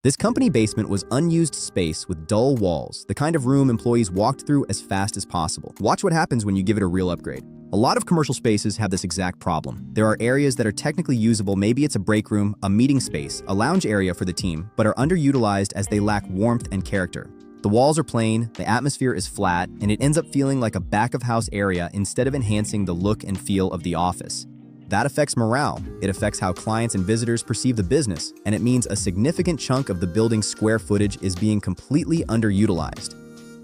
This company basement was unused space with dull walls, the kind of room employees walked through as fast as possible. Watch what happens when you give it a real upgrade. A lot of commercial spaces have this exact problem. There are areas that are technically usable, maybe it's a break room, a meeting space, a lounge area for the team, but are underutilized as they lack warmth and character. The walls are plain, the atmosphere is flat, and it ends up feeling like a back-of-house area instead of enhancing the look and feel of the office. That affects morale, it affects how clients and visitors perceive the business, and it means a significant chunk of the building's square footage is being completely underutilized.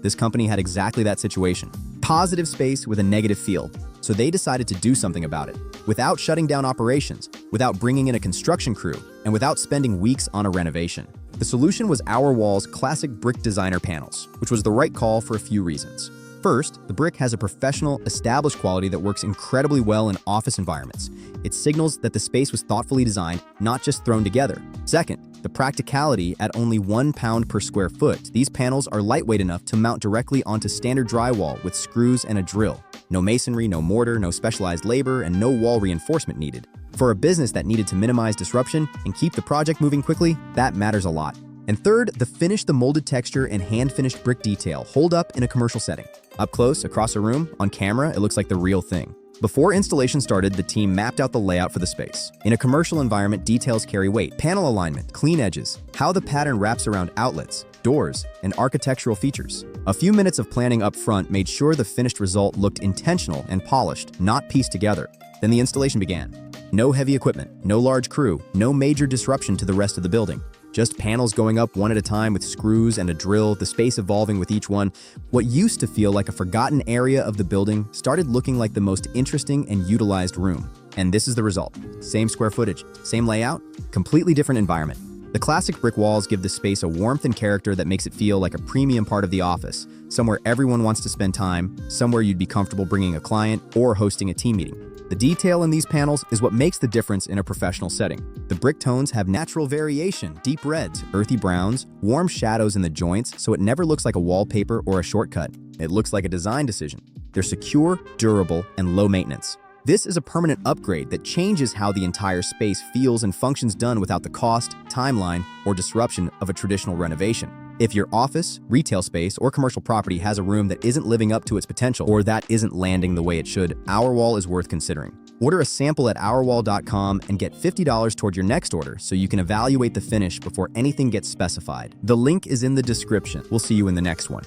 This company had exactly that situation. Positive space with a negative feel, so they decided to do something about it, without shutting down operations, without bringing in a construction crew, and without spending weeks on a renovation. The solution was Hourwall's classic brick designer panels, which was the right call for a few reasons. First, the brick has a professional, established quality that works incredibly well in office environments. It signals that the space was thoughtfully designed, not just thrown together. Second, the practicality at only 1 pound per square foot. These panels are lightweight enough to mount directly onto standard drywall with screws and a drill. No masonry, no mortar, no specialized labor, and no wall reinforcement needed. For a business that needed to minimize disruption and keep the project moving quickly, that matters a lot. And third, the molded texture and hand-finished brick detail hold up in a commercial setting. Up close, across a room, on camera, it looks like the real thing. Before installation started, the team mapped out the layout for the space. In a commercial environment, details carry weight. Panel alignment, clean edges, how the pattern wraps around outlets, doors, and architectural features. A few minutes of planning up front made sure the finished result looked intentional and polished, not pieced together. Then the installation began. No heavy equipment, no large crew, no major disruption to the rest of the building. Just panels going up one at a time with screws and a drill, the space evolving with each one. What used to feel like a forgotten area of the building started looking like the most interesting and utilized room. And this is the result. Same square footage, same layout, completely different environment. The classic brick walls give the space a warmth and character that makes it feel like a premium part of the office, somewhere everyone wants to spend time, somewhere you'd be comfortable bringing a client or hosting a team meeting. The detail in these panels is what makes the difference in a professional setting. The brick tones have natural variation, deep reds, earthy browns, warm shadows in the joints, so it never looks like a wallpaper or a shortcut. It looks like a design decision. They're secure, durable, and low maintenance. This is a permanent upgrade that changes how the entire space feels and functions, done without the cost, timeline, or disruption of a traditional renovation. If your office, retail space, or commercial property has a room that isn't living up to its potential or that isn't landing the way it should, Hourwall is worth considering. Order a sample at hourwall.com and get $50 toward your next order so you can evaluate the finish before anything gets specified. The link is in the description. We'll see you in the next one.